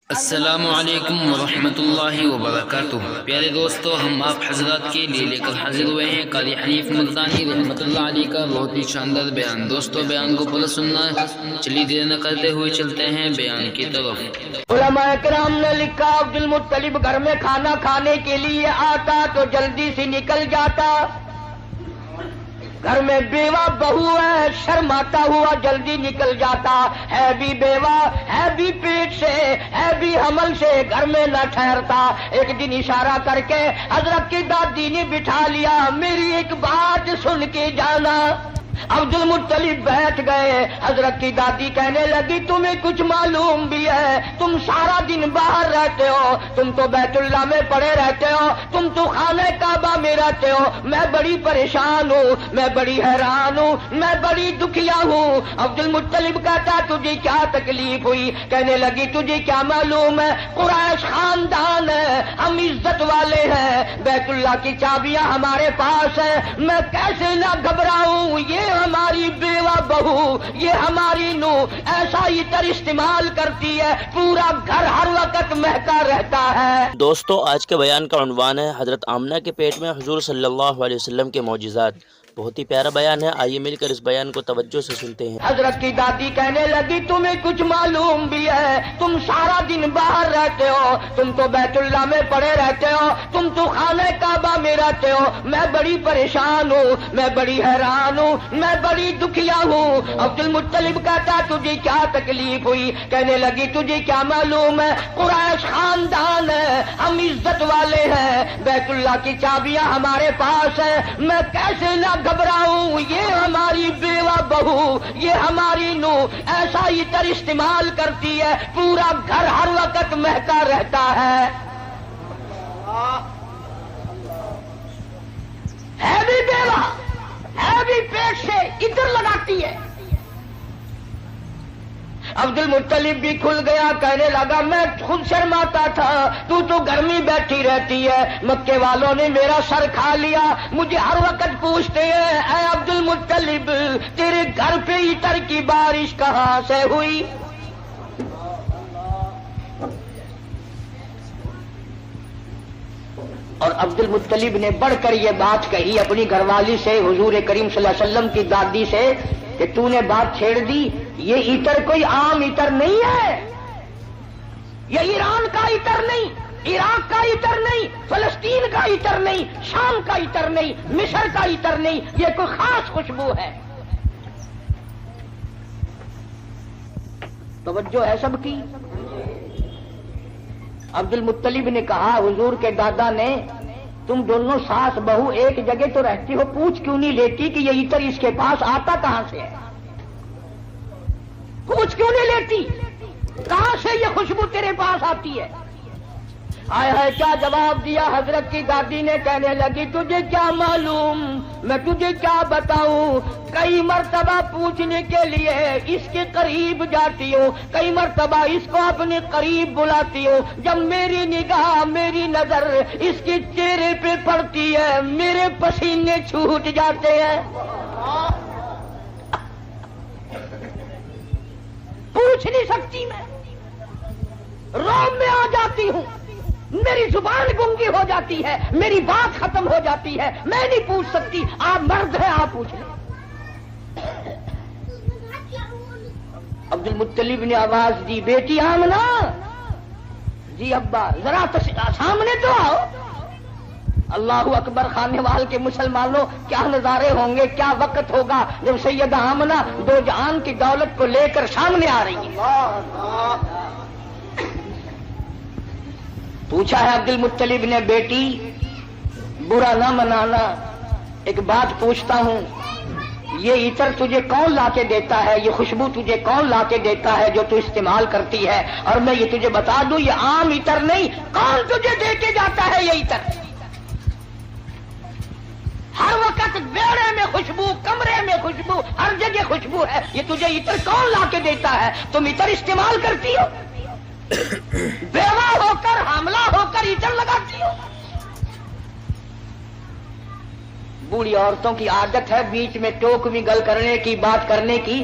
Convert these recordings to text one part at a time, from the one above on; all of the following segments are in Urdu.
السلام علیکم ورحمۃ اللہ وبرکاتہ۔ پیارے دوستو، ہم آپ حضرات کے لیے لے کر حاضر ہوئے ہیں قاری حنیف ملتانی رحمۃ اللہ علیہ کا بہت ہی شاندار بیان۔ دوستو، بیان کو پورا سننا ہے، چلیے دیر نہ کرتے ہوئے چلتے ہیں بیان کی طرف۔ علماء کرام نے لکھا، عبد المطلب گھر میں کھانا کھانے کے لیے آتا تو جلدی سے نکل جاتا۔ گھر میں بیوہ بہو ہے، شرماتا ہوا جلدی نکل جاتا ہے، بھی بیوہ ہے، بھی پیٹ سے ہے، بھی حمل سے گھر میں نہ ٹھہرتا۔ ایک دن اشارہ کر کے حضرت کی دادی نے بٹھا لیا، میری ایک بات سن کے جانا۔ عبد المطلب بیٹھ گئے۔ حضرت کی دادی کہنے لگی، تمہیں کچھ معلوم بھی ہے؟ تم سارا دن باہر رہتے ہو، تم تو بیت اللہ میں پڑے رہتے ہو، تم تو خانہ کعبہ میں رہتے ہو، میں بڑی پریشان ہوں، میں بڑی حیران ہوں، میں بڑی دکھیا ہوں۔ عبد المطلب کہتا، تجھے کیا تکلیف ہوئی؟ کہنے لگی، تجھے کیا معلوم ہے، قریش خاندان ہے، ہم عزت والے ہیں، بیت اللہ کی چابیاں ہمارے پاس ہیں، میں کیسے نہ گھبراؤں؟ یہ ہماری بیوہ بہو، یہ ہماری نو ایسا عطر استعمال کرتی ہے، پورا گھر ہر وقت مہکا رہتا ہے۔ دوستو، آج کے بیان کا عنوان ہے حضرت آمنہ کے پیٹ میں حضور صلی اللہ علیہ وسلم کے معجزات۔ بہت ہی پیارا بیان ہے، آئیے مل کر اس بیان کو توجہ سے سنتے ہیں۔ حضرت کی دادی کہنے لگی، تمہیں کچھ معلوم بھی ہے؟ تم سارا دن باہر رہتے ہو، تم تو بیت اللہ میں پڑے رہتے ہو، تم تو خانہ کعبہ میں رہتے ہو، میں بڑی پریشان ہوں، میں بڑی حیران ہوں، میں بڑی دکھیا ہوں۔ عبد المطلب کہتا، تجھے کیا تکلیف ہوئی؟ کہنے لگی، تجھے کیا معلوم ہے، قریش خاندان ہے، ہم عزت والے ہیں، بیت اللہ کی چابیاں ہمارے پاس ہیں، میں کیسے نہ گھبراؤں؟ یہ ہماری بیوہ بہو، یہ ہماری نو ایسا عطر استعمال کرتی ہے، پورا گھر ہر وقت مہکا رہتا ہے۔ ہے بھی بیوہ، ہے بھی پیٹ سے عطر لگاتی ہے۔ عبد المطلب بھی کھل گیا، کہنے لگا، میں خود شرماتا تھا، تو گھر میں بیٹھی رہتی ہے، مکے والوں نے میرا سر کھا لیا، مجھے ہر وقت پوچھتے ہیں، اے عبد المطلب، تیرے گھر پہ عطر کی بارش کہاں سے ہوئی؟ اور عبد المطلب نے بڑھ کر یہ بات کہی اپنی گھر والی سے، حضور کریم صلی اللہ علیہ وسلم کی دادی سے، کہ تو نے بات چھیڑ دی، یہ عطر کوئی عام عطر نہیں ہے، یہ ایران کا عطر نہیں، عراق کا عطر نہیں، فلسطین کا عطر نہیں، شام کا عطر نہیں، مصر کا عطر نہیں، یہ کوئی خاص خوشبو ہے۔ توجہ ہے سب کی؟ عبد المطلب نے کہا، حضور کے دادا نے، تم دونوں ساس بہو ایک جگہ تو رہتی ہو، پوچھ کیوں نہیں لیتی کہ یہ عطر اس کے پاس آتا کہاں سے ہے؟ پوچھ کیوں نہیں لیتی کہاں سے یہ خوشبو تیرے پاس آتی ہے؟ آئے ہے کیا جواب دیا حضرت کی دادی نے؟ کہنے لگی، تجھے کیا معلوم، میں تجھے کیا بتاؤں، کئی مرتبہ پوچھنے کے لیے اس کے قریب جاتی ہوں، کئی مرتبہ اس کو اپنے قریب بلاتی ہوں، جب میری نگاہ، میری نظر اس کے چہرے پہ پڑتی ہے، میرے پسینے چھوٹ جاتے ہیں۔ پوچھ نہیں سکتی، میں روم میں آ جاتی ہوں، میری زبان گنگی ہو جاتی ہے، میری بات ختم ہو جاتی ہے، میں نہیں پوچھ سکتی، آپ مرد ہیں، آپ پوچھ لیں۔ عبد المطلب نے آواز دی، بیٹی آمنہ، جی ابا، ذرا سامنے تو آؤ۔ اللہ اکبر، خانے وال کے مسلمانوں، کیا نظارے ہوں گے، کیا وقت ہوگا جب سیدہ آمنہ دو جہان کی دولت کو لے کر سامنے آ رہی ہے۔ پوچھا ہے عبد المطلب نے، بیٹی برا نہ منانا، ایک بات پوچھتا ہوں، یہ عطر تجھے کون لا کے دیتا ہے، یہ خوشبو تجھے کون لا کے دیتا ہے جو تو استعمال کرتی ہے؟ اور میں یہ تجھے بتا دوں، یہ عام عطر نہیں، کون تجھے دے کے جاتا ہے یہ عطر؟ ہر وقت بیڑے میں خوشبو، کمرے میں خوشبو، ہر جگہ خوشبو ہے، یہ تجھے عطر کون لا کے دیتا ہے؟ تم عطر استعمال کرتی ہو، بیوہ ہو کر، حاملہ ہو کر عطر لگاتی ہو۔ بوڑھی عورتوں کی عادت ہے بیچ میں ٹوک بھی گل کرنے کی، بات کرنے کی،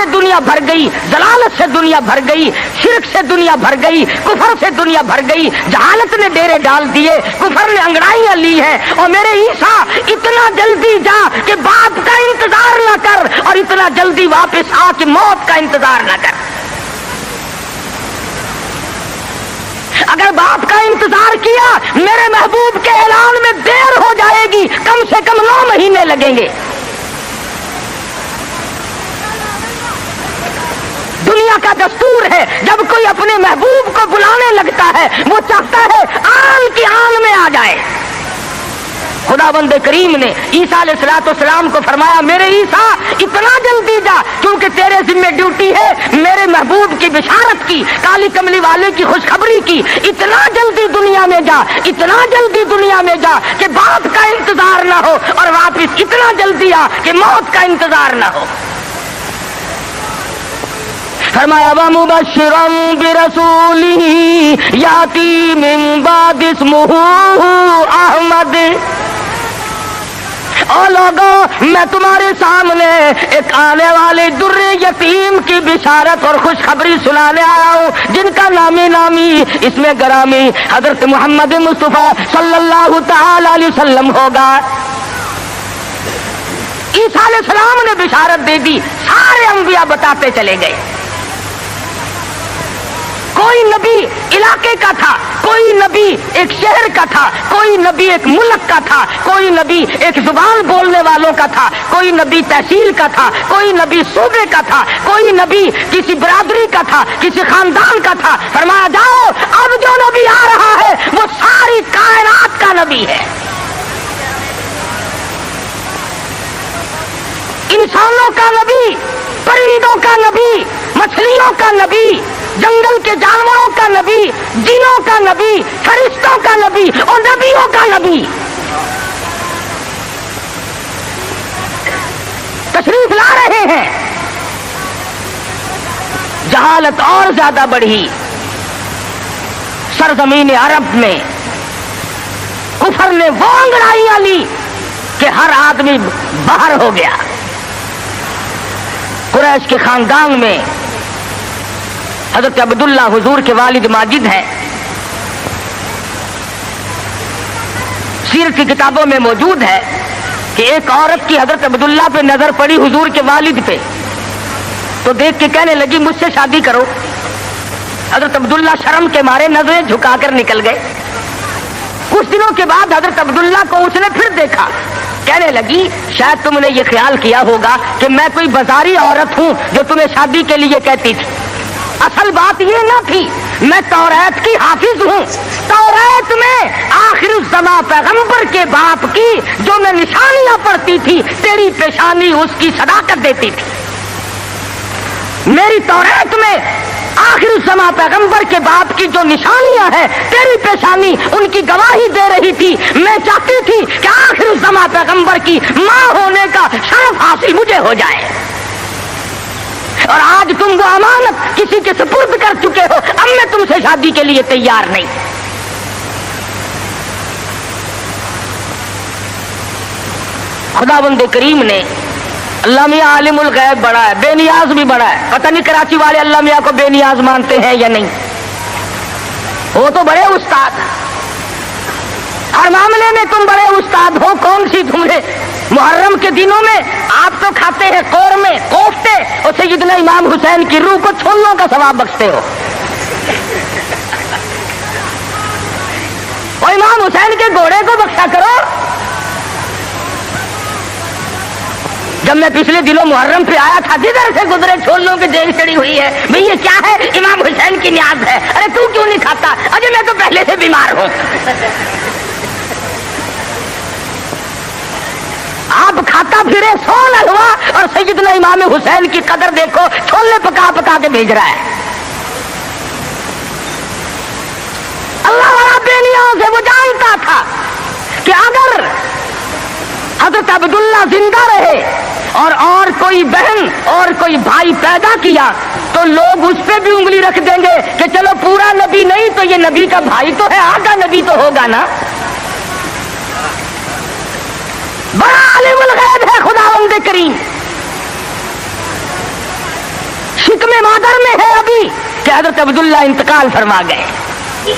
سے دنیا بھر گئی، ضلالت سے دنیا بھر گئی، شرک سے دنیا بھر گئی، کفر سے دنیا بھر گئی، جہالت نے ڈیرے ڈال دیے، کفر نے انگڑائیاں لی ہیں۔ اور میرے عیسیٰ اتنا جلدی جا کہ باپ کا انتظار نہ کر، اور اتنا جلدی واپس آ کہ موت کا انتظار نہ کر۔ اگر باپ کا انتظار کیا میرے محبوب کے اعلان میں دیر ہو جائے گی، کم سے کم 9 مہینے لگیں گے۔ دنیا کا دستور ہے جب کوئی اپنے محبوب کو بلانے لگتا ہے وہ چاہتا ہے آن کی آن میں آ جائے۔ خداوند کریم نے عیسیٰ علیہ السلام کو فرمایا میرے عیسیٰ اتنا جلدی جا، کیونکہ تیرے ذمہ ڈیوٹی ہے میرے محبوب کی بشارت کی، کالی کملی والے کی خوشخبری کی۔ اتنا جلدی دنیا میں جا، اتنا جلدی دنیا میں جا کہ باپ کا انتظار نہ ہو، اور واپس اتنا جلدی آ کہ موت کا انتظار نہ ہو۔ فرمایا وَمُبَشِّرًا بِرَسُولٍ يَأْتِي مِن بَعْدِهِ اسْمُهُ أَحْمَدُ۔ او لوگوں میں تمہارے سامنے ایک آنے والے در یتیم کی بشارت اور خوشخبری سنانے آیا ہوں، جن کا نامی اس میں گرامی حضرت محمد مصطفیٰ صلی اللہ تعالی علیہ وسلم ہوگا۔ عیسیٰ علیہ السلام نے بشارت دے دی، سارے انبیاء بتاتے چلے گئے۔ کوئی نبی علاقے کا تھا، کوئی نبی ایک شہر کا تھا، کوئی نبی ایک ملک کا تھا، کوئی نبی ایک زبان بولنے والوں کا تھا، کوئی نبی تحصیل کا تھا، کوئی نبی صوبے کا تھا، کوئی نبی کسی برادری کا تھا، کسی خاندان کا تھا۔ فرمایا جاؤ اب جو نبی آ رہا ہے وہ ساری کائنات کا نبی ہے، انسانوں کا نبی، پرندوں کا نبی، مچھلیوں کا نبی، جنگل کے جانوروں کا نبی، جنوں کا نبی، فرشتوں کا نبی اور نبیوں کا نبی تشریف لا رہے ہیں۔ جہالت اور زیادہ بڑھی سرزمین عرب میں، کفر نے وہ انگڑائیاں لی کہ ہر آدمی باہر ہو گیا۔ قریش کے خاندان میں حضرت عبداللہ حضور کے والد ماجد ہیں، سیرت کی کتابوں میں موجود ہے کہ ایک عورت کی حضرت عبداللہ پہ نظر پڑی، حضور کے والد پہ، تو دیکھ کے کہنے لگی مجھ سے شادی کرو۔ حضرت عبداللہ شرم کے مارے نظریں جھکا کر نکل گئے۔ کچھ دنوں کے بعد حضرت عبداللہ کو اس نے پھر دیکھا، کہنے لگی شاید تم نے یہ خیال کیا ہوگا کہ میں کوئی بازاری عورت ہوں جو تمہیں شادی کے لیے کہتی تھی۔ اصل بات یہ نہ تھی، میں توریت کی حافظ ہوں، توریت میں آخر الزماں پیغمبر کے باپ کی جو میں نشانیاں پڑھتی تھی تیری پیشانی اس کی صداقت دیتی تھی۔ میری توریت میں آخر الزماں پیغمبر کے باپ کی جو نشانیاں ہیں تیری پیشانی ان کی گواہی دے رہی تھی۔ میں چاہتی تھی کہ آخر الزماں پیغمبر کی ماں ہونے کا شرف حاصل مجھے ہو جائے، اور آج تم وہ امانت کسی کے سپرد کر چکے ہو، اب میں تم سے شادی کے لیے تیار نہیں۔ خداوند کریم نے، اللہ میاں عالم الغیب بڑا ہے، بے نیاز بھی بڑا ہے، پتہ نہیں کراچی والے اللہ میاں کو بے نیاز مانتے ہیں یا نہیں، وہ تو بڑے استاد، ہر معاملے میں تم بڑے استاد ہو۔ کون سی تمہیں محرم کے دنوں میں آپ تو کھاتے ہیں قورمے کوفتے اور سیدنا امام حسین کی روح کو چھولوں کا ثواب بخشتے ہو، اور امام حسین کے گھوڑے کو بخشا کرو۔ جب میں پچھلے دنوں محرم پہ آیا تھا، جدھر سے گزرے چھولوں کی دیگ چڑی ہوئی ہے، بھئی یہ کیا ہے؟ امام حسین کی نیاز ہے۔ ارے تو کیوں نہیں کھاتا؟ اجے میں تو پہلے سے بیمار ہوں۔ آپ کھاتا پھرے سون حلوا، اور سیدنا امام حسین کی قدر دیکھو، چھولے پکا پکا کے بھیج رہا ہے۔ اللہ والا بے نیاز ہے، وہ جانتا تھا کہ اگر حضرت عبداللہ زندہ رہے اور کوئی بہن اور کوئی بھائی پیدا کیا تو لوگ اس پہ بھی انگلی رکھ دیں گے کہ چلو پورا نبی نہیں تو یہ نبی کا بھائی تو ہے، آدھا نبی تو ہوگا نا۔ بڑا عالم الغیب ہے خداوند کریم۔ شکم مادر میں ہے ابھی کہ حضرت عبداللہ انتقال فرما گئے.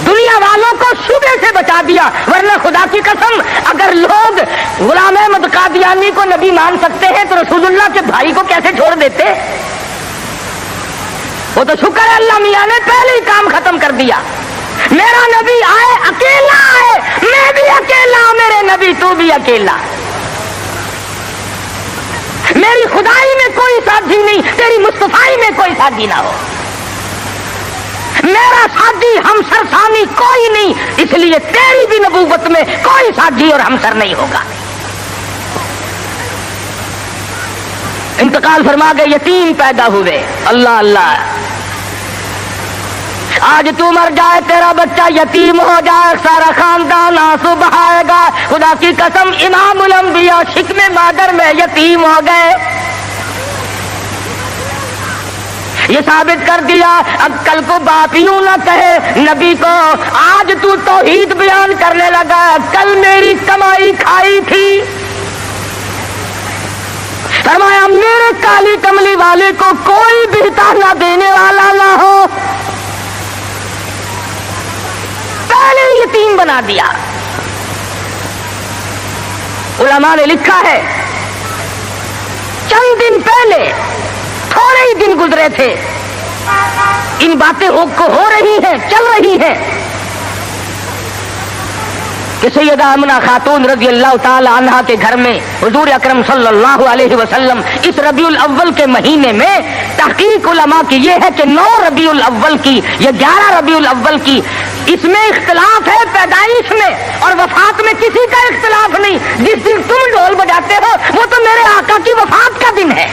دنیا والوں کو شبے سے بچا دیا، ورنہ خدا کی قسم اگر لوگ غلام احمد قادیانی کو نبی مان سکتے ہیں تو رسول اللہ کے بھائی کو کیسے چھوڑ دیتے؟ وہ تو شکر ہے اللہ میاں نے پہلے ہی کام ختم کر دیا. میرا نبی آئے اکیلا آئے، میں بھی اکیلا، میرے نبی تو بھی اکیلا. میری خدائی میں کوئی ساتھی نہیں، تیری مصطفائی میں کوئی ساتھی نہ ہو. میرا ساتھی ہمسر ثانی کوئی نہیں، اس لیے تیری بھی نبوت میں کوئی ساتھی اور ہمسر نہیں ہوگا. انتقال فرما گئے، یتیم پیدا ہوئے. اللہ اللہ، آج تو مر جائے تیرا بچہ یتیم ہو جائے، سارا خاندان آنسو بہائے گا. خدا کی قسم امام الانبیاء شکم مادر میں یتیم ہو گئے. یہ ثابت کر دیا اب کل کو باپ یوں نہ کہے نبی کو، آج تو توحید بیان کرنے لگا، کل میری کمائی کھائی تھی. فرمایا میرے کالی کملی والے کو کوئی بہتا نہ دینے والا نہ ہو، پہلے یتیم بنا دیا. علماء نے لکھا ہے چند دن پہلے، تھوڑے ہی دن گزرے تھے، ان باتیں ہو رہی ہیں، چل رہی ہیں کہ سیدہ آمنہ خاتون رضی اللہ تعالی عنہا کے گھر میں حضور اکرم صلی اللہ علیہ وسلم اس ربیع الاول کے مہینے میں، تحقیق علماء کی یہ ہے کہ 9 ربیع الاول کی یا 11 ربیع الاول کی، اس میں اختلاف ہے پیدائش میں، اور وفات میں کسی کا اختلاف نہیں. جس دن تم ڈھول بجاتے ہو وہ تو میرے آقا کی وفات کا دن ہے.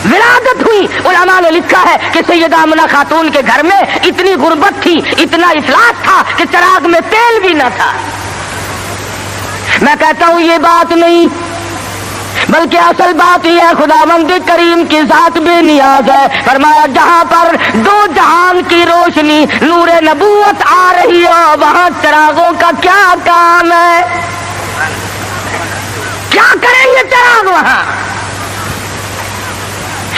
ولادت ہوئی. علماء نے لکھا ہے کہ سیدہ آمنہ خاتون کے گھر میں اتنی غربت تھی، اتنا افلاس تھا کہ چراغ میں تیل بھی نہ تھا. میں کہتا ہوں یہ بات نہیں، بلکہ اصل بات یہ ہے خداوند کریم کی ذات بے نیاز ہے. فرمایا جہاں پر 2 جہان کی روشنی نور نبوت آ رہی ہو وہاں چراغوں کا کیا کام ہے؟ کیا کریں گے چراغ وہاں؟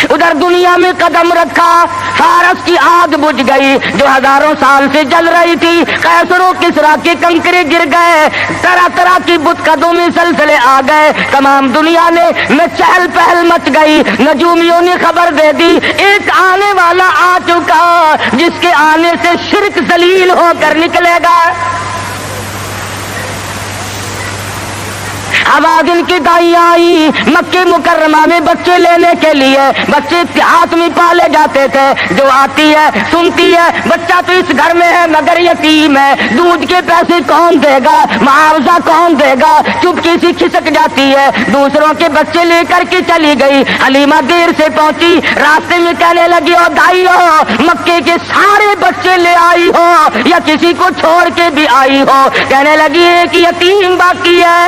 ادھر دنیا میں قدم رکھا، فارس کی آگ بجھ گئی جو ہزاروں سال سے جل رہی تھی. قیصر و کسریٰ کے کنکرے گر گئے، طرح طرح کی بت قدومی سلسلے آ گئے. تمام دنیا میں چہل پہل مچ گئی. نجومیوں نے خبر دے دی ایک آنے والا آ چکا جس کے آنے سے شرک ذلیل ہو کر نکلے گا. آواز ان کی دائی آئی مکہ مکرمہ میں بچے لینے کے لیے. بچے اتحاد میں پالے جاتے تھے. جو آتی ہے سنتی ہے بچہ تو اس گھر میں ہے مگر یتیم ہے، دودھ کے پیسے کون دے گا، معاوضہ کون دے گا، چپکی سی کھسک جاتی ہے، دوسروں کے بچے لے کر کے چلی گئی. حلیمہ دیر سے پہنچی، راستے میں کہنے لگی او دائی ہو مکے کے سارے بچے لے آئی ہو یا کسی کو چھوڑ کے بھی آئی ہو؟ کہنے لگی ایک یتیم باقی ہے.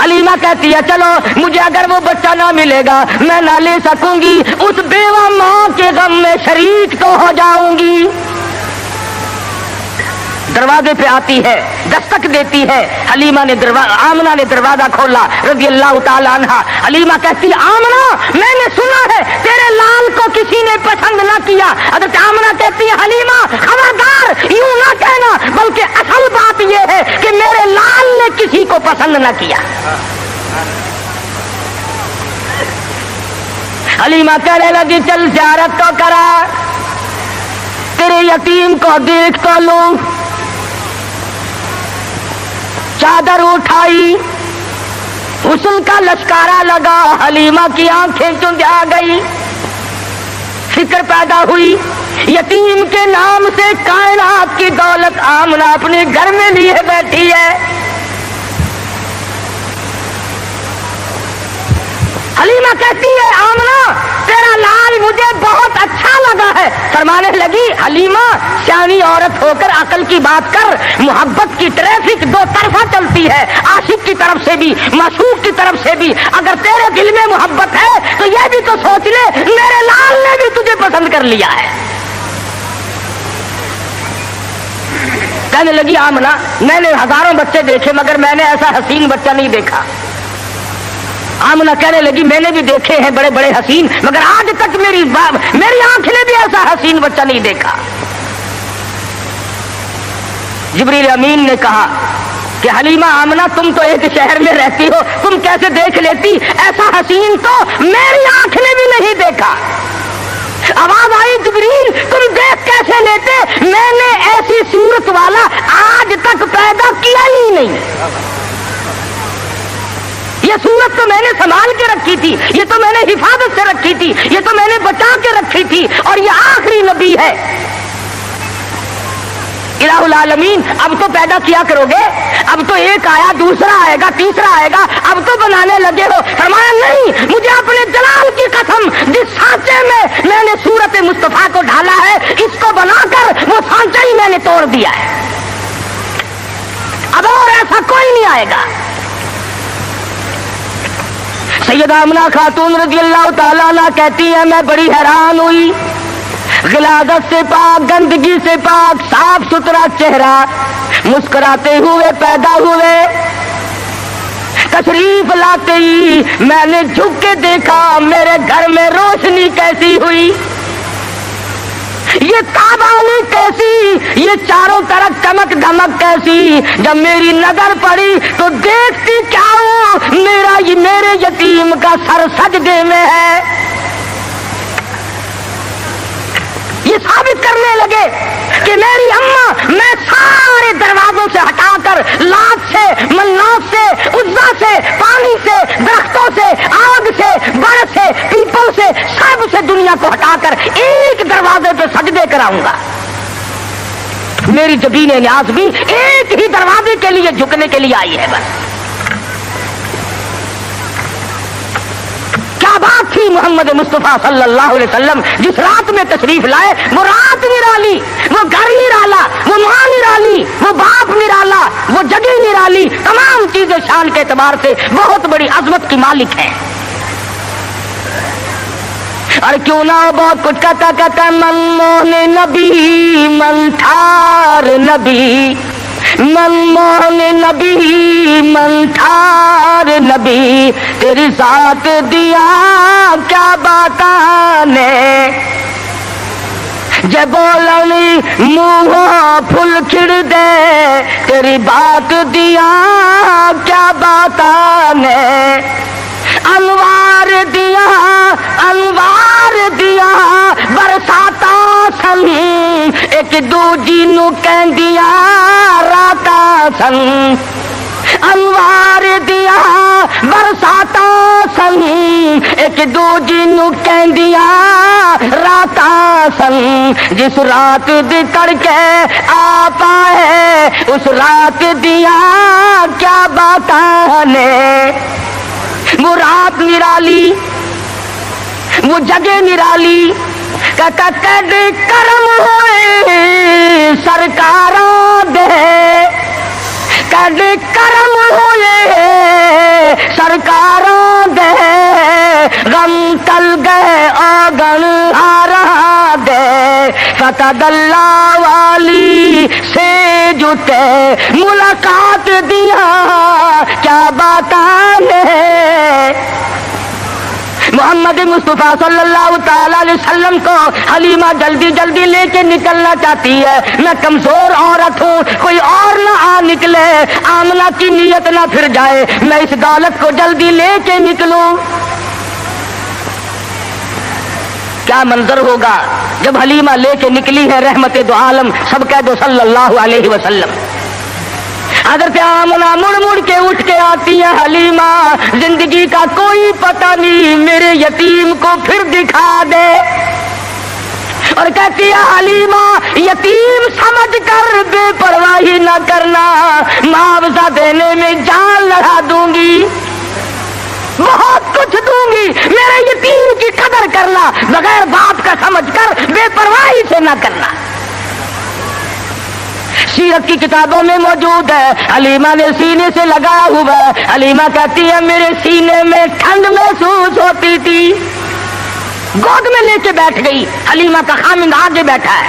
حلیمہ کہتی ہے چلو مجھے اگر وہ بچہ نہ ملے گا میں نہ لے سکوں گی، اس بیوہ ماں کے غم میں شریک تو ہو جاؤں گی. دروازے پہ آتی ہے، دستک دیتی ہے. حلیمہ نے آمنہ نے دروازہ کھولا رضی اللہ تعالی عنہا. حلیمہ کہتی آمنہ میں نے سنا ہے تیرے لال کو کسی نے پسند نہ کیا. حضرت آمنہ کہتی ہے حلیمہ خبردار یوں نہ کہنا، بلکہ اصل بات یہ ہے کہ میرے لال نے کسی کو پسند نہ کیا. حلیمہ کہنے لگی چل زیارت تو کرا، تیرے یتیم کو دیکھ تو لوں. چادر اٹھائی، حسن کا لشکارا لگا، حلیمہ کی آنکھیں چند آ گئی. فکر پیدا ہوئی یتیم کے نام سے کائنات کی دولت آمنہ اپنے گھر میں لیے بیٹھی ہے. حلیمہ کہتی ہے آمنہ تیرا لال مجھے بہت اچھا لگا ہے. فرمانے لگی حلیمہ سیانی عورت ہو کر عقل کی بات کر، محبت کی ٹریفک 2 طرفہ چلتی ہے، عاشق کی طرف سے بھی معشوق کی طرف سے بھی. اگر تیرے دل میں محبت ہے تو یہ بھی تو سوچ لے میرے لال نے بھی تجھے پسند کر لیا ہے. کہنے لگی آمنہ میں نے ہزاروں بچے دیکھے مگر میں نے ایسا حسین بچہ نہیں دیکھا. آمنہ کہنے لگی میں نے بھی دیکھے ہیں بڑے بڑے حسین مگر آج تک میری آنکھ نے بھی ایسا حسین بچہ نہیں دیکھا. جبریل امین نے کہا کہ حلیمہ آمنہ تم تو ایک شہر میں رہتی ہو, تم کیسے دیکھ لیتی؟ ایسا حسین تو میری آنکھ نے بھی نہیں دیکھا. آواز آئی جبریل تم دیکھ کیسے لیتے؟ میں نے ایسی صورت والا آج تک پیدا کیا ہی نہیں. یہ صورت تو میں نے سنبھال کے رکھی تھی, یہ تو میں نے حفاظت سے رکھی تھی, یہ تو میں نے بچا کے رکھی تھی, اور یہ آخری نبی ہے. الہ العالمین اب تو پیدا کیا کرو گے, اب تو ایک آیا دوسرا آئے گا تیسرا آئے گا, اب تو بنانے لگے ہو. فرمایا نہیں, مجھے اپنے جلال کی قسم جس سانچے میں نے صورت مصطفیٰ کو ڈالا ہے اس کو بنا کر وہ سانچہ ہی میں نے توڑ دیا ہے, اب اور ایسا کوئی نہیں آئے گا. سیدہ آمنہ خاتون رضی اللہ تعالیٰ عنہ کہتی ہیں میں بڑی حیران ہوئی, غلاظت سے پاک, گندگی سے پاک, صاف ستھرا چہرہ, مسکراتے ہوئے پیدا ہوئے. تشریف لاتے ہی میں نے جھک کے دیکھا میرے گھر میں روشنی کیسی ہوئی, یہ تابانی کیسی, یہ چاروں طرف چمک دھمک کیسی. جب میری نظر پڑی تو دیکھتی کیا ہوں, میرے یتیم کا سر سجدے میں ہے. یہ ثابت کرنے لگے کہ میری اماں میں سارے دروازوں سے ہٹا کر لات سے, منات سے, عزا سے, پانی سے, درختوں سے, آگ سے, برف سے, پیپل سے, سب سے دنیا کو ہٹا کر ایک دروازے پہ سجدے کراؤں گا. میری جبین نیاز بھی ایک ہی دروازے کے لیے جھکنے کے لیے آئی ہے بس. کیا بات تھی محمد مصطفیٰ صلی اللہ علیہ وسلم جس رات میں تشریف لائے, وہ رات نرالی, وہ گھر نرالا, وہ ماں نرالی, وہ باپ نرالا, وہ جگہ نرالی, تمام چیزیں شان کے اعتبار سے بہت بڑی عظمت کی مالک ہیں. اور کیوں نہ بہت کچھ کہتا من موہن نبی, من ٹھار نبی, من موہن نبی, من ٹھار نبی, تیری ذات دیا کیا باتانے, جے بولنی منہ پھل کھڑ دے, تیری بات دیا کیا باتانے. انوار دیا, انوار دیا برساتا سن, ایک دوجی نو کہندیا راتا سن. انوار دیا برساتا سن, ایک دوجی نو کہندیا راتا سن. جس رات دی تڑکے آ پائے اس رات دیا کیا باتاں نے. وہ رات نرالی, وہ جگہ نرالی, کہتا کد کرم ہوئے سرکاراں دے, کد کرم ہوئے سرکاراں دے, غم تل گئے آگن ہارا دے. فتح اللہ والی سے جتے ملاقات دیا کیا باتاں ہے. محمد مصطفیٰ صلی اللہ تعالی علیہ وسلم کو حلیمہ جلدی جلدی لے کے نکلنا چاہتی ہے. میں کمزور عورت ہوں, کوئی اور نہ آ نکلے, آمنہ کی نیت نہ پھر جائے, میں اس دولت کو جلدی لے کے نکلوں. کیا منظر ہوگا جب حلیمہ لے کے نکلی ہے رحمت دو عالم, سب کہہ دو صلی اللہ علیہ وسلم. حضرت آمنہ مڑ مڑ کے اٹھ کے آتی ہے, حلیمہ زندگی کا کوئی پتہ نہیں, میرے یتیم کو پھر دکھا دے. اور کہتی ہے حلیمہ یتیم سمجھ کر بے پرواہی نہ کرنا, معاوضہ دینے میں جان لڑا دوں گی, بہت کچھ دوں گی, میرے یتیم کی قدر کرنا, بغیر باپ کا سمجھ کر بے پرواہی سے نہ کرنا. سیرت کی کتابوں میں موجود ہے, حلیمہ نے سینے سے لگایا ہوا ہے. حلیمہ کہتی ہے میرے سینے میں ٹھنڈ محسوس ہوتی تھی, گود میں لے کے بیٹھ گئی. حلیمہ کا خامند آگے بیٹھا ہے,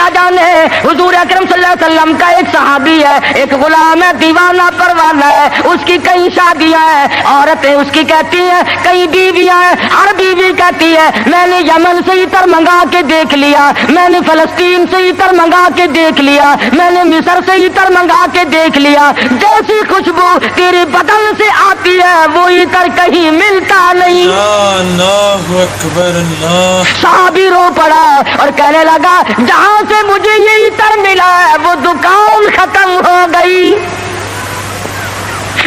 کیا جانے حضور اکرم صلی اللہ علیہ وسلم کا ایک صحابی ہے، ایک غلام ہے، دیوانہ پروانہ ہے، اس کی کئی شادیاں ہیں، عورتیں اس کی کہتی ہیں، کئی بیویاں ہیں، ہر بیوی کہتی ہے میں نے یمن سے عطر منگا کے دیکھ لیا، میں نے فلسطین سے عطر منگا کے دیکھ لیا، میں نے مصر سے عطر منگا کے دیکھ لیا، جیسی خوشبو تیرے بدن سے آتی ہے وہ عطر کہیں ملتا نہیں۔ اللہ اکبر اللہ۔ صحابی رو پڑا اور کہنے لگا جہاں سے مجھے یہ عطر ملا ہے وہ دکان ختم ہو گئی،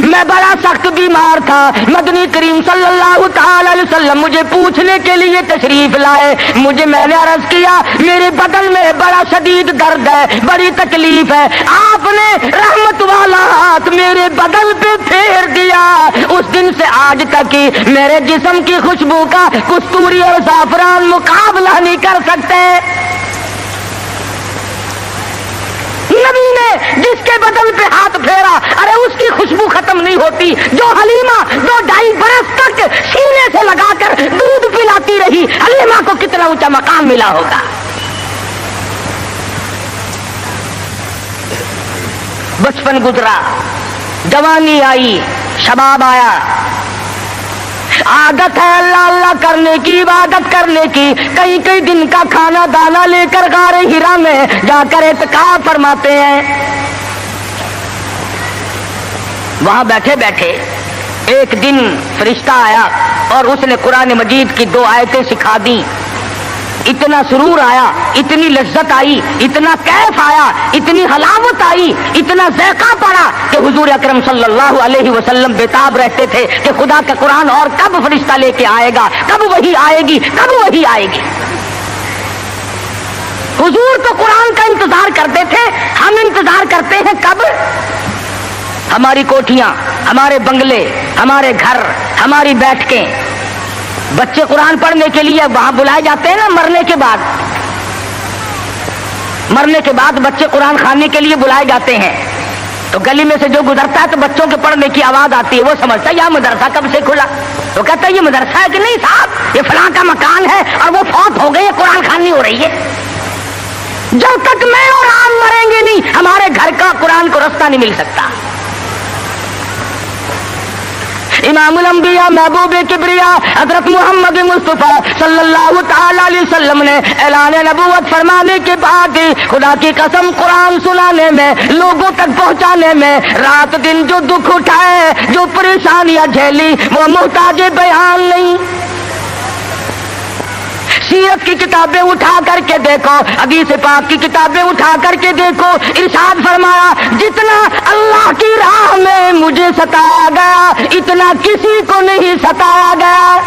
میں بڑا سخت بیمار تھا، مدنی کریم صلی اللہ تعالی علیہ وسلم مجھے پوچھنے کے لیے تشریف لائے، میں نے عرض کیا میرے بدن میں بڑا شدید درد ہے، بڑی تکلیف ہے، آپ نے رحمت والا ہاتھ میرے بدن پہ پھیر دیا، اس دن سے آج تک کی میرے جسم کی خوشبو کا کستوری اور زعفران مقابلہ نہیں کر سکتے۔ نبی نے جس کے بدن پہ ہاتھ پھیرا ارے اس کی خوشبو ختم نہیں ہوتی، جو حلیمہ 2-2.5 برس تک سینے سے لگا کر دودھ پلاتی رہی، حلیمہ کو کتنا اونچا مقام ملا ہوگا۔ بچپن گزرا، جوانی آئی، شباب آیا، عادت ہے اللہ اللہ کرنے کی، عبادت کرنے کی، کئی دن کا کھانا دانا لے کر غار ہرا میں جا کر اعتکاف فرماتے ہیں۔ وہاں بیٹھے بیٹھے ایک دن فرشتہ آیا اور اس نے قرآن مجید کی 2 آیتیں سکھا دی، اتنا سرور آیا، اتنی لذت آئی، اتنا کیف آیا، اتنی حلاوت آئی، اتنا ذائقہ پڑا کہ حضور اکرم صلی اللہ علیہ وسلم بےتاب رہتے تھے کہ خدا کا قرآن اور کب فرشتہ لے کے آئے گا، کب وہی آئے گی، کب وہی آئے گی۔ حضور تو قرآن کا انتظار کرتے تھے، ہم انتظار کرتے ہیں کب؟ ہماری کوٹھیاں، ہمارے بنگلے، ہمارے گھر، ہماری بیٹھکیں، بچے قرآن پڑھنے کے لیے وہاں بلائے جاتے ہیں نا، مرنے کے بعد بچے قرآن خانے کے لیے بلائے جاتے ہیں، تو گلی میں سے جو گزرتا ہے تو بچوں کے پڑھنے کی آواز آتی ہے، وہ سمجھتا ہے یہ مدرسہ کب سے کھلا، تو کہتا ہے یہ مدرسہ ہے کہ نہیں صاحب، یہ فلاں کا مکان ہے اور وہ فوت ہو گئی ہے، قرآن خوانی ہو رہی ہے۔ جب تک میں اور آپ مریں گے نہیں ہمارے گھر کا قرآن کو رستہ نہیں مل سکتا۔ امام الانبیاء محبوب کبریا حضرت محمد مصطفیٰ صلی اللہ تعالی علیہ وسلم نے اعلان نبوت فرمانے کے بعد خدا کی قسم قرآن سنانے میں، لوگوں تک پہنچانے میں رات دن جو دکھ اٹھائے، جو پریشانیاں جھیلی، وہ محتاج بیان نہیں۔ سیرت کی کتابیں اٹھا کر کے دیکھو، حدیث پاک کی کتابیں اٹھا کر کے دیکھو، ارشاد فرمایا جتنا اللہ کی راہ میں مجھے ستایا گیا اتنا کسی کو نہیں ستایا گیا۔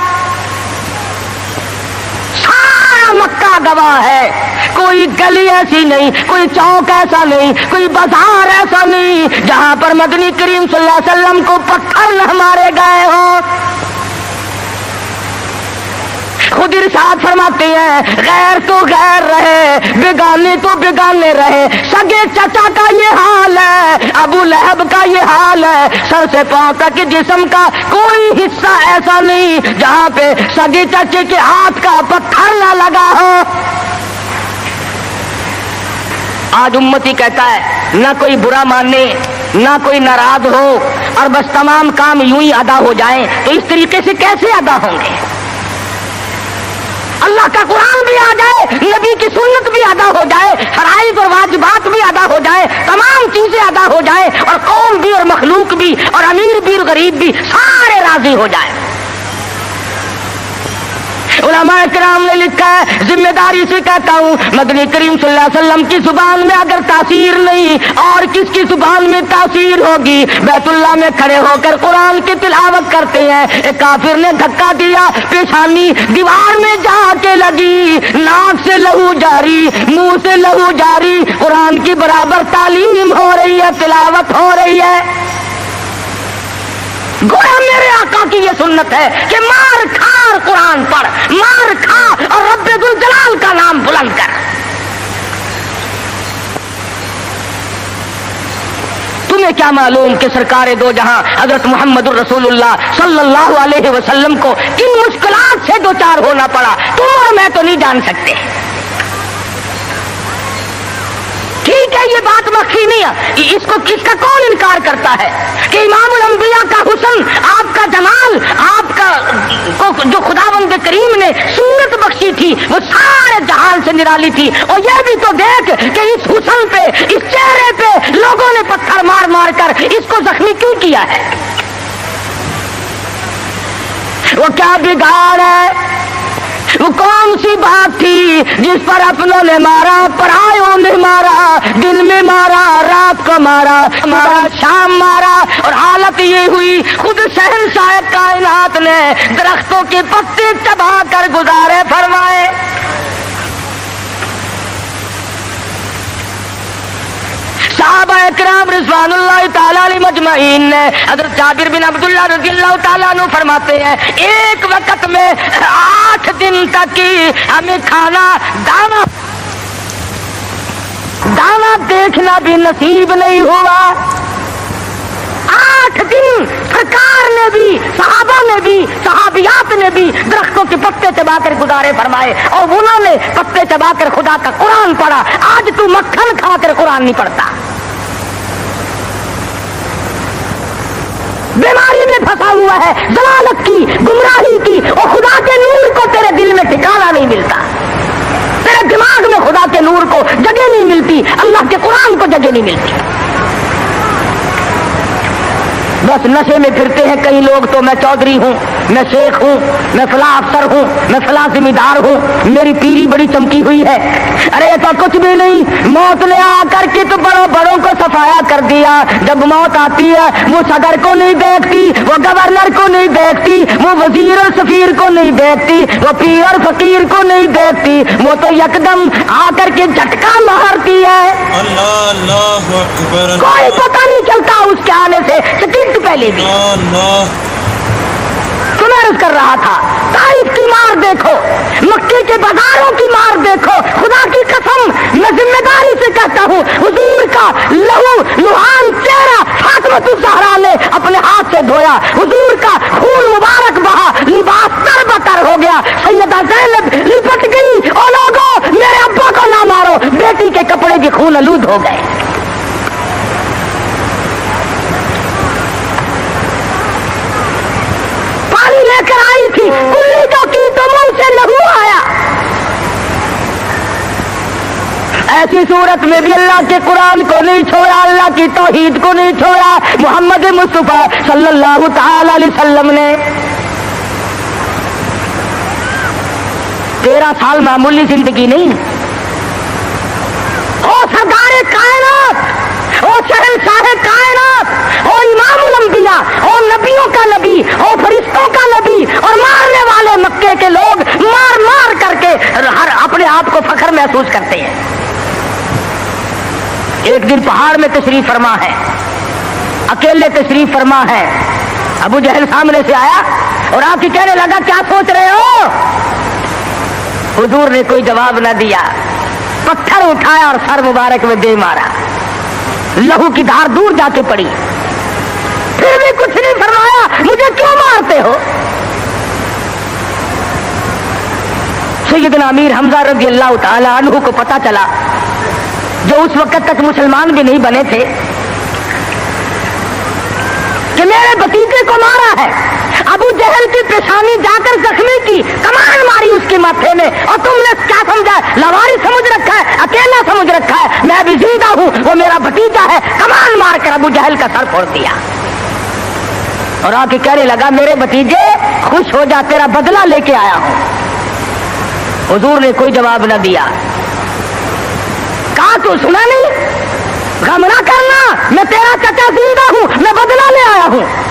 سارا مکہ گواہ ہے، کوئی گلی ایسی نہیں، کوئی چوک ایسا نہیں، کوئی بازار ایسا نہیں جہاں پر مدنی کریم صلی اللہ علیہ وسلم کو پتھر نہ مارے گئے ہوں۔ خود ارشاد فرماتے ہیں غیر تو غیر رہے، بیگانے تو بیگانے رہے، سگے چچا کا یہ حال ہے، ابو لہب کا یہ حال ہے، سر سے پاؤں تک جسم کا کوئی حصہ ایسا نہیں جہاں پہ سگے چچے کے ہاتھ کا پتھر نہ لگا ہو۔ آج امتی کہتا ہے نہ کوئی برا مانے، نہ کوئی ناراض ہو، اور بس تمام کام یوں ہی ادا ہو جائیں، تو اس طریقے سے کیسے ادا ہوں گے؟ اللہ کا قرآن بھی آ جائے، نبی کی سنت بھی ادا ہو جائے، فرائض اور واجبات بھی ادا ہو جائے، تمام چیزیں ادا ہو جائے، اور قوم بھی اور مخلوق بھی اور امیر بھی اور غریب بھی سارے راضی ہو جائیں۔ علماء کرام نے لکھا ہے، ذمہ داری سے کہتا ہوں مدنی کریم صلی اللہ علیہ وسلم کی زبان میں اگر تاثیر نہیں اور کس کی زبان میں تاثیر ہوگی؟ بیت اللہ میں کھڑے ہو کر قرآن کی تلاوت کرتے ہیں، ایک کافر نے دھکا دیا، پیشانی دیوار میں جا کے لگی، ناک سے لہو جاری، منہ سے لہو جاری، قرآن کی برابر تعلیم ہو رہی ہے، تلاوت ہو رہی ہے۔ گویا میرے آقا کی یہ سنت ہے کہ مار کھا اور قرآن پڑھ، مار کھا اور رب ذوالجلال کا نام بلند کر۔ تمہیں کیا معلوم کہ سرکار دو جہاں حضرت محمد الرسول اللہ صلی اللہ علیہ وسلم کو کن مشکلات سے دوچار ہونا پڑا، تم اور میں تو نہیں جان سکتے۔ ٹھیک ہے یہ بات مخفی نہیں ہے، اس کو کس کا کون انکار کرتا ہے کہ امام الانبیاء کا حسن، آپ کا جمال، آپ کا جو خداوند کریم نے سنت بخشی تھی وہ سارے جہان سے نرالی تھی. اور یہ بھی تو دیکھ کہ اس حسن پہ، اس چہرے پہ لوگوں نے پتھر مار مار کر اس کو زخمی کیوں کیا ہے. وہ کیا بگاڑ ہے، وہ کون سی بات تھی جس پر اپنوں نے مارا، پرایوں نے مارا، دن میں مارا، رات کو مارا، شام مارا، اور حالت یہ ہوئی خود شہنشاہ کائنات نے درختوں کے پتے چبا کر گزارے فرمائے. صحابہ اکرام رضوان اللہ تعالیٰ علیہ مجمعین نے، حضرت جابر بن عبداللہ رضی اللہ تعالیٰ عنہ فرماتے ہیں ایک وقت میں 8 دن تک کی ہمیں کھانا دانا دیکھنا بھی نصیب نہیں ہوا. 8 دن سرکار نے بھی، صحابہ نے بھی، صحابیات نے بھی درختوں کے پتے چبا کر گزارے فرمائے، اور انہوں نے پتے چبا کر خدا کا قرآن پڑھا. آج تو مکھن کھا کر قرآن نہیں پڑھتا، بیماری میں پھنسا ہوا ہے، ضلالت کی، گمراہی کی، اور خدا کے نور کو تیرے دل میں ٹھکانا نہیں ملتا، تیرے دماغ میں خدا کے نور کو جگہ نہیں ملتی، اللہ کے قرآن کو جگہ نہیں ملتی. بس نشے میں پھرتے ہیں کئی لوگ تو میں چودھری ہوں، میں شیخ ہوں، میں فلاں افسر ہوں، میں فلاں ذمہ دار ہوں، میری پیری بڑی چمکی ہوئی ہے. ارے تو کچھ بھی نہیں، موت نے آ کر کے تو بڑوں کو صفایا کر دیا. جب موت آتی ہے وہ صدر کو نہیں دیکھتی، وہ گورنر کو نہیں دیکھتی، وہ وزیر اور سفیر کو نہیں دیکھتی، وہ پیر اور فقیر کو نہیں دیکھتی، وہ تو یکدم آ کر کے جھٹکا مارتی ہے. اللہ اللہ اکبر. کوئی پتہ نہیں چلتا اس کے آنے سے سیکنڈ پہلے بھی. عرض کر رہا تھا طائف کی مار دیکھو، مکے کے بازاروں کی مار دیکھو. خدا کی قسم میں ذمہ داری سے کہتا ہوں، حضور کا لہو لہان چہرہ فاطمہ الزہرا نے اپنے ہاتھ سے دھویا، حضور کا خون مبارک بہا، لباس تر بتر ہو گیا، سیدہ زینب لپٹ گئی. او لوگوں میرے ابا کو نہ مارو، بیٹی کے کپڑے بھی خون آلود ہو گئے. لے کر آئی تھی کلی جو کی تو منہ سے لہو آیا. ایسی صورت میں بھی اللہ کے قرآن کو نہیں چھوڑا، اللہ کی توحید کو نہیں چھوڑا. محمد مصطفیٰ صلی اللہ تعالی علیہ وسلم نے 13 سال معمولی زندگی نہیں. او سردار کائنات، او شہنشاہ کائنات، او امام الانبیاء، او نبیوں کا نبی، او فرشتوں کا نبی، اور مارنے والے مکے کے لوگ مار مار کر کے ہر اپنے آپ کو فخر محسوس کرتے ہیں. ایک دن پہاڑ میں تشریف فرما ہے، اکیلے تشریف فرما ہے. ابو جہل سامنے سے آیا اور آپ کی کہنے لگا کیا سوچ رہے ہو؟ حضور نے کوئی جواب نہ دیا، پتھر اٹھایا اور سر مبارک میں دے مارا. لہو کی دھار دور جا کے پڑی، پھر بھی کچھ نہیں فرمایا. مجھے کیوں مارتے ہو؟ سیدنا امیر حمزہ رضی اللہ تعالی عنہ کو پتا چلا، جو اس وقت تک مسلمان بھی نہیں بنے تھے، کہ میرے بھتیجے کو مارا ہے. ابو جہل کی پیشانی جا کر زخمی کی، کمان ماری اس کے ماتھے میں، اور تم نے کیا سمجھا؟ لواری سمجھ رکھا ہے، اکیلا سمجھ رکھا ہے. میں بھی زندہ ہوں، وہ میرا بھتیجا ہے. کمان مار کر ابو جہل کا سر پھوڑ دیا اور آ کے کہنے لگا میرے بھتیجے خوش ہو جا، تیرا بدلہ لے کے آیا ہوں. حضور نے کوئی جواب نہ دیا. کہا تو سنا نہیں؟ غم نہ کرنا، میں تیرا چچا زندہ ہوں، میں بدلہ لے آیا ہوں.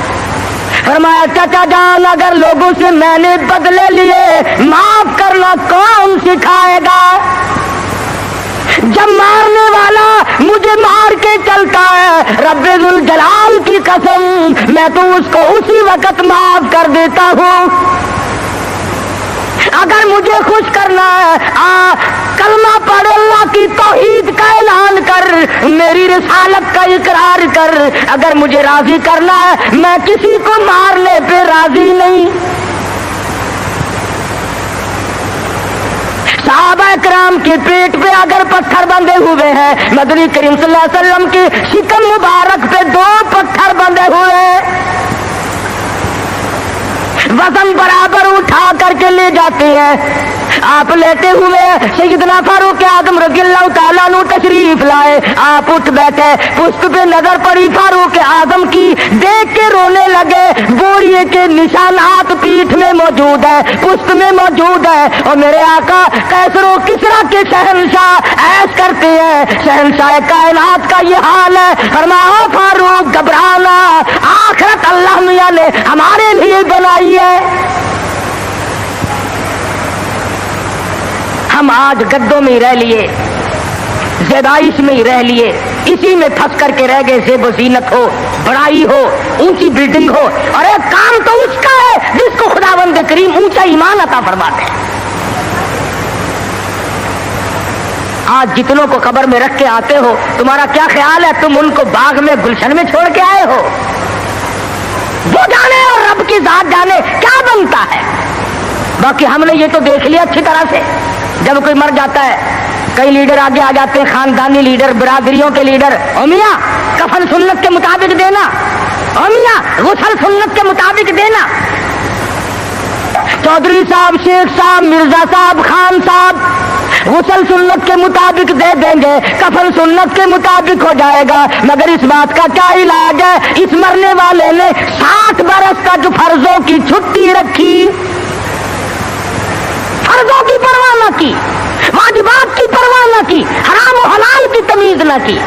فرمایا چچا جان اگر لوگوں سے میں نے بدلے لیے معاف کرنا کون سکھائے گا؟ جب مارنے والا مجھے مار کے چلتا ہے، رب ذوالجلال کی قسم میں تو اس کو اسی وقت معاف کر دیتا ہوں. اگر مجھے خوش کرنا ہے کلمہ پڑھ، اللہ کی توحید کا اعلان کر، میری رسالت کا اقرار کر. اگر مجھے راضی کرنا ہے میں کسی کو مارنے پہ راضی نہیں. صحابہ کرام کرام کے پیٹ پہ اگر پتھر بندھے ہوئے ہیں، نبی کریم صلی اللہ علیہ وسلم کی شکم مبارک پہ 2 پتھر بندھے ہوئے ہیں، وزن برابر اٹھا کر کے لے جاتے ہیں۔ آپ لیتے ہوئے سیدنا فاروق اعظم رضی اللہ تعالیٰ عنہ تشریف لائے، آپ اٹھ بیٹھے، پشت پہ نظر پڑی فاروق اعظم کی، دیکھ کے رونے لگے، بوریے کے نشانات پیٹھ میں موجود ہے، پشت میں موجود ہے، اور میرے آقا کیسر و کسرا کے شہنشاہ ایس کرتے ہیں، شہنشاہ کائنات کا یہ حال ہے، فرمایا فاروق گھبرانا، آخرت اللہ میاں نے ہمارے لیے بنائی ہے۔ ہم آج گدوں میں رہ لیے، زیبائش میں ہی رہ لیے، اسی میں پھنس کر کے رہ گئے، زیب و زینت ہو، بڑائی ہو، اونچی بلڈنگ ہو، اور ایک کام تو اس کا ہے جس کو خداوند کریم اونچا ایمان عطا فرماتے ہیں۔ آج جتنوں کو قبر میں رکھ کے آتے ہو، تمہارا کیا خیال ہے تم ان کو باغ میں گلشن میں چھوڑ کے آئے ہو؟ وہ جانے اور رب کی ذات جانے کیا بنتا ہے۔ باقی ہم نے یہ تو دیکھ لیا اچھی طرح سے، جب کوئی مر جاتا ہے کئی لیڈر آگے آ جاتے ہیں، خاندانی لیڈر، برادریوں کے لیڈر، او میاں کفن سنت کے مطابق دینا، او میاں غسل سنت کے مطابق دینا، چودھری صاحب، شیخ صاحب، مرزا صاحب، خان صاحب غسل سنت کے مطابق دے دیں گے، کفن سنت کے مطابق ہو جائے گا، مگر اس بات کا کیا علاج ہے؟ اس مرنے والے نے 60 برس کا جو فرضوں کی چھٹی رکھی، فرضوں کی پرواہ نہ کی، واجبات کی پرواہ نہ کی، حرام و حلال کی تمیز نہ کی،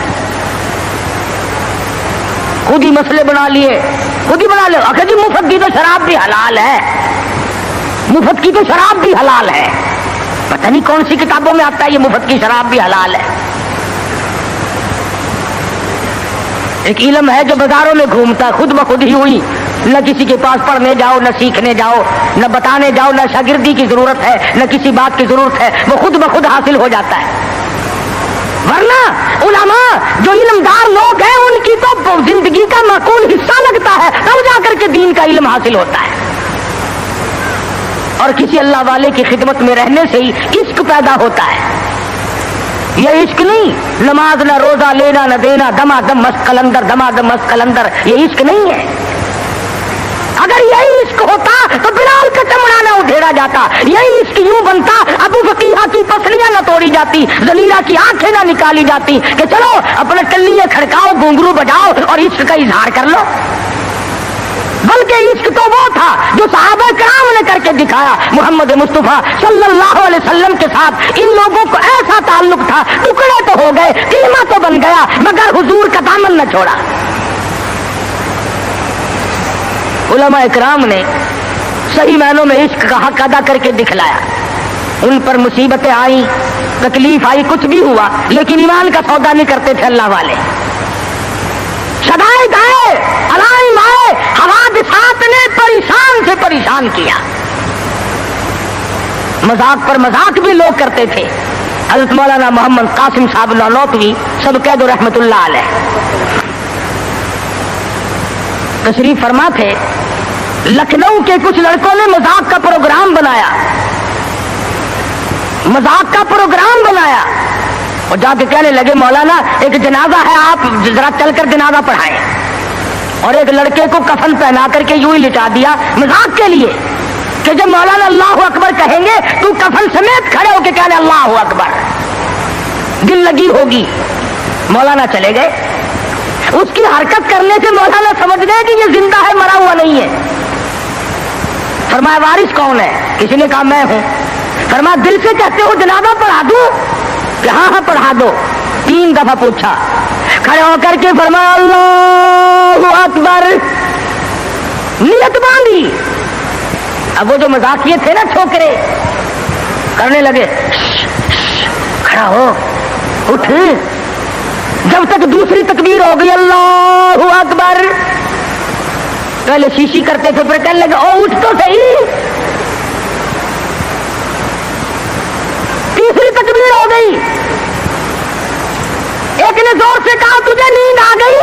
خود ہی مسئلے بنا لیے، خود ہی بنا لے، اکھے جی مفت کی تو شراب بھی حلال ہے، مفت کی تو شراب بھی حلال ہے، پتہ نہیں کون سی کتابوں میں آتا ہے یہ مفت کی شراب بھی حلال ہے۔ ایک علم ہے جو بازاروں میں گھومتا ہے، خود بخود ہی ہوئی، نہ کسی کے پاس پڑھنے جاؤ، نہ سیکھنے جاؤ، نہ بتانے جاؤ، نہ شاگردی کی ضرورت ہے، نہ کسی بات کی ضرورت ہے، وہ خود بخود حاصل ہو جاتا ہے۔ ورنہ علماء جو علمدار لوگ ہیں ان کی تو زندگی کا معقول حصہ لگتا ہے، تب جا کر کے دین کا علم حاصل ہوتا ہے، اور کسی اللہ والے کی خدمت میں رہنے سے ہی عشق پیدا ہوتا ہے۔ یہ عشق نہیں نماز نہ روزہ، لینا نہ دینا، دما دم مست قلندر، دما دم مست قلندر، یہ عشق نہیں ہے۔ اگر یہی عشق ہوتا تو بلال کا چمڑا نہ ادھیڑا جاتا، یہی عشق یوں بنتا ابو فقیہ کی پسلیاں نہ توڑی جاتی، ذلیلہ کی آنکھیں نہ نکالی جاتی کہ چلو اپنے ٹلیے کھڑکاؤ، گھنگرو بجاؤ اور عشق کا اظہار کر لو۔ بلکہ عشق تو وہ تھا جو صحابہ کرام نے کر کے دکھایا۔ محمد مصطفیٰ صلی اللہ علیہ وسلم کے ساتھ ان لوگوں کو ایسا تعلق تھا، ٹکڑے تو ہو گئے، قیمہ تو بن گیا، مگر حضور کا دامن نہ چھوڑا۔ علماء اکرام نے صحیح معنوں میں عشق کا حق ادا کر کے دکھلایا۔ ان پر مصیبتیں آئیں، تکلیف آئی، کچھ بھی ہوا، لیکن ایمان کا سودا نہیں کرتے تھے اللہ والے۔ شدائد آئے، علائم آئے، حوادثات نے پریشان سے پریشان کیا۔ مذاق پر مذاق بھی لوگ کرتے تھے۔ حضرت مولانا محمد قاسم صاحب نانوتوی سب قید رحمت اللہ علیہ تشریف فرما تھے، لکھنؤ کے کچھ لڑکوں نے مذاق کا پروگرام بنایا، مذاق کا پروگرام بنایا، اور جا کے کہنے لگے مولانا ایک جنازہ ہے، آپ ذرا چل کر جنازہ پڑھائیں، اور ایک لڑکے کو کفن پہنا کر کے یوں ہی لٹا دیا مذاق کے لیے کہ جب مولانا اللہ اکبر کہیں گے تو کفن سمیت کھڑے ہو کے کہنے اللہ اکبر، دل لگی ہوگی۔ مولانا چلے گئے، اس کی حرکت کرنے سے مولانا سمجھ گئے کہ یہ زندہ ہے، مرا ہوا نہیں ہے۔ فرمایا وارث کون ہے؟ کسی نے کہا میں ہوں۔ فرمایا دل سے کہتے ہو جنازہ پڑھا دوں؟ کہ ہاں ہاں پڑھا دو۔ 3 دفعہ پوچھا، کھڑے ہو کر کے فرمایا اللہ اکبر، نیت باندھی۔ اب وہ جو مذاقیے تھے نا چھوکرے کرنے لگے، کھڑا ہو، اٹھ، جب تک دوسری تکبیر ہو گئی اللہ اکبر، پہلے شیشی کرتے تھے پھر کہنے لگے او اٹھ تو صحیح، تیسری تکبیر ہو گئی، ایک نے زور سے کہا تجھے نیند آ گئی،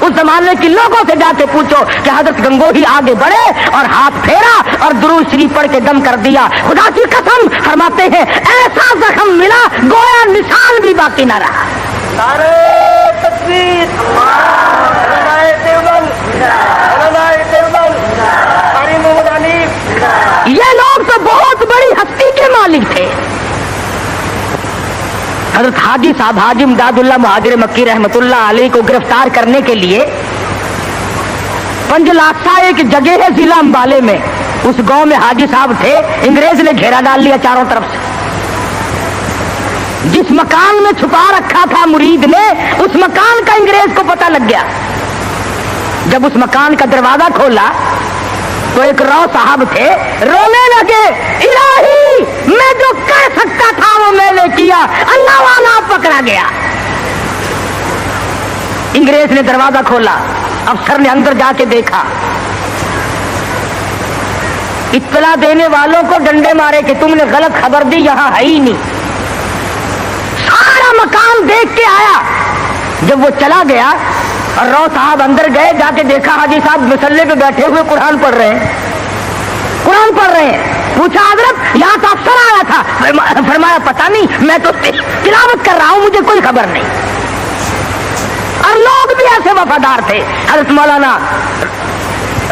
اس زمانے کے لوگوں سے جا کے پوچھو کہ حضرت گنگوہی آگے بڑھے اور ہاتھ پھیرا اور درود شریف پڑھ کے دم کر دیا. خدا کی قسم فرماتے ہیں ایسا زخم ملا گویا نشان بھی باقی نہ رہا. یہ لوگ تو بہت بڑی ہستی کے مالک تھے. حضرت حاجی صاحب حاجی امداد اللہ مہاجر مکی رحمت اللہ علیہ کو گرفتار کرنے کے لیے پنجلاسا ایک جگہ ہے ضلع امبالے میں, اس گاؤں میں حاجی صاحب تھے. انگریز نے گھیرا ڈال لیا چاروں طرف سے. جس مکان میں چھپا رکھا تھا مرید نے, اس مکان کا انگریز کو پتہ لگ گیا. جب اس مکان کا دروازہ کھولا تو ایک رو صاحب تھے, رونے لگے, الہی میں جو کہہ سکتا تھا وہ میں نے کیا, اللہ والا پکڑا گیا. انگریز نے دروازہ کھولا, افسر نے اندر جا کے دیکھا, اطلاع دینے والوں کو ڈنڈے مارے کہ تم نے غلط خبر دی, یہاں ہے ہی نہیں. سارا مکان دیکھ کے آیا. جب وہ چلا گیا اور رو صاحب اندر گئے, جا کے دیکھا حاجی صاحب مسلے پہ بیٹھے ہوئے قرآن پڑھ رہے ہیں. قرآن پڑھ رہے ہیں. پوچھا حضرت یہاں تو افسر آیا تھا. فرمایا پتہ نہیں, میں تو تلاوت کر رہا ہوں, مجھے کوئی خبر نہیں. اور لوگ بھی ایسے وفادار تھے. حضرت مولانا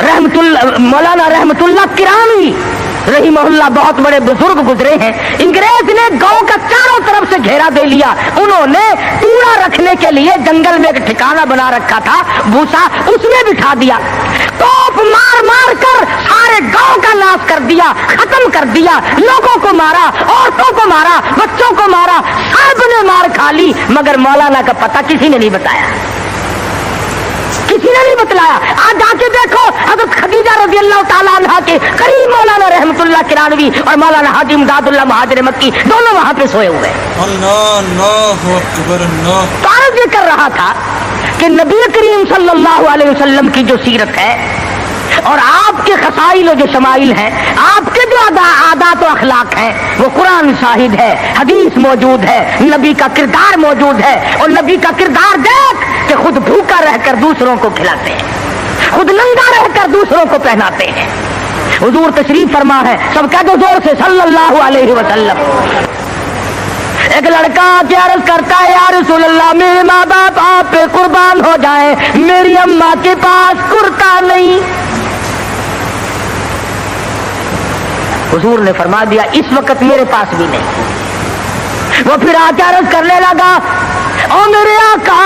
رحمت اللہ کرانوی رحمہ اللہ بہت بڑے بزرگ گزرے ہیں. انگریز نے گاؤں کا چاروں طرف سے گھیرا دے لیا. انہوں نے کوڑا رکھنے کے لیے جنگل میں ایک ٹھکانہ بنا رکھا تھا, بھوسا, اس میں بٹھا دیا. توپ مار مار کر سارے گاؤں کا ناش کر دیا, ختم کر دیا. لوگوں کو مارا, عورتوں کو مارا, بچوں کو مارا, سب نے مار کھا لی. مگر مولانا کا پتہ کسی نے نہیں بتایا, کسی نے نہیں بتلایا. آج جا کے دیکھو حضرت خدیجہ رضی اللہ تعالیٰ عنہ کے قریب مولانا رحمت اللہ کرانوی اور مولانا حاجی امداد اللہ مہاجر مکی دونوں وہاں پہ سوئے ہوئے. اللہ اکبر. اللہ تو عرض یہ کر رہا تھا کہ نبی کریم صلی اللہ علیہ وسلم کی جو سیرت ہے اور آپ کے خصائل و جو شمائل ہیں, آپ کے جو عادات و اخلاق ہیں, وہ قرآن شاہد ہے, حدیث موجود ہے, نبی کا کردار موجود ہے. اور نبی کا کردار دیکھ کہ خود بھوکا رہ کر دوسروں کو کھلاتے ہیں, خود ننگا رہ کر دوسروں کو پہناتے ہیں. حضور تشریف فرما ہے, سب کہہ دو زور سے صلی اللہ علیہ وسلم. ایک لڑکا کے عرض کرتا ہے یا رسول اللہ میرے ماں باپ آپ پہ قربان ہو جائیں, میری اماں کے پاس کرتا نہیں. حضور نے فرما دیا اس وقت میرے پاس بھی نہیں. وہ پھر آ کے عرض کرنے لگا, او میرے آقا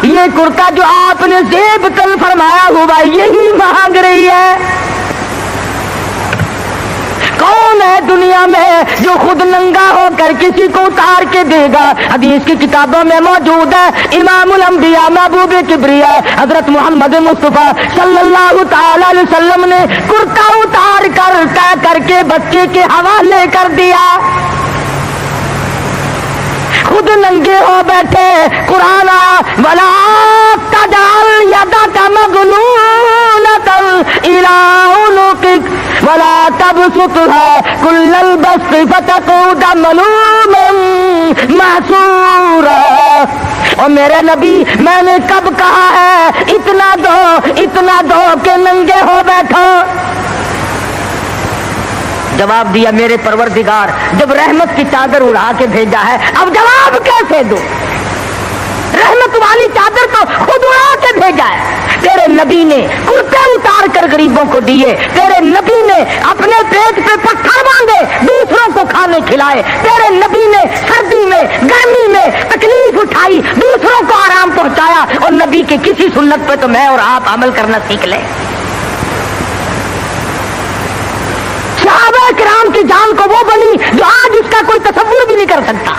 یہ کرتا جو آپ نے زیب تل فرمایا ہوا یہی مانگ رہی ہے. کون ہے دنیا میں جو خود ننگا ہو کر کسی کو اتار کے دے گا؟ حدیث کی کتابوں میں موجود ہے. امام الانبیاء محبوب کبریا حضرت محمد مصطفیٰ صلی اللہ تعالی علیہ وسلم نے کرتا اتار کر طے کر کے بچے کے حوالے کر دیا. خود ننگے ہو بیٹھے. قرآن ولا تجعل یدک مغلولۃ الی عنقک ولا تبسطها كل البسط فتقعد ملوما محسورا. اور میرے نبی میں نے کب کہا ہے اتنا دو کہ ننگے ہو بیٹھو؟ جواب دیا میرے پروردگار جب رحمت کی چادر اڑا کے بھیجا ہے اب جواب کیسے دو؟ رحمت والی چادر تو خود اڑا کے بھیجا ہے. تیرے نبی نے کرتے اتار کر غریبوں کو دیے. تیرے نبی نے اپنے پیٹ پہ پتھر باندھے دوسروں کو کھانے کھلائے. تیرے نبی نے سردی میں گرمی میں تکلیف اٹھائی دوسروں کو آرام پہنچایا. اور نبی کی کسی سنت پہ تو میں اور آپ عمل کرنا سیکھ لیں. صحابہ کرام کی جان کو وہ بنی جو آج اس کا کوئی تصور بھی نہیں کر سکتا.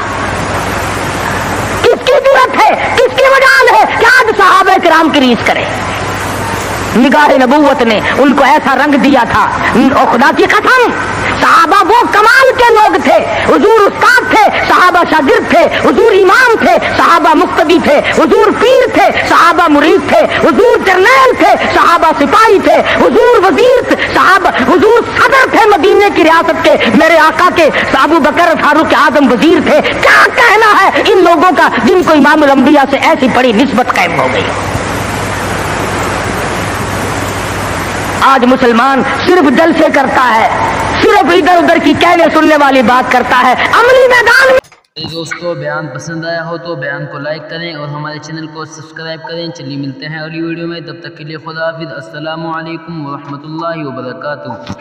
کس کی ضرورت ہے کس کی وجہ ہے کہ آج صحابہ کرام کی ریس کرے؟ نگاہ نبوت نے ان کو ایسا رنگ دیا تھا. اور خدا کی قسم صحابہ وہ کمال کے لوگ تھے. حضور استاد تھے, صحابہ شاگرد تھے. حضور امام تھے, صحابہ مقتدی تھے. حضور پیر تھے, صحابہ مرید تھے. حضور جرنیل تھے, صحابہ سپاہی تھے. حضور وزیر تھے, صحابہ حضور صدر تھے مدینے کی ریاست کے. میرے آقا کے ابو بکر فاروق اعظم وزیر تھے. کیا کہنا ہے ان لوگوں کا جن کو امام الانبیاء سے ایسی بڑی نسبت قائم ہو گئی؟ آج مسلمان صرف جلسے کرتا ہے، صرف ادھر ادھر کی کہنے سننے والی بات کرتا ہے، عملی میدان میں دوستو بیان پسند آیا ہو تو بیان کو لائک کریں اور ہمارے چینل کو سبسکرائب کریں۔ چلیے ملتے ہیں اگلی ویڈیو میں، تب تک کے لیے خدا حافظ، السلام علیکم ورحمۃ اللہ وبرکاتہ۔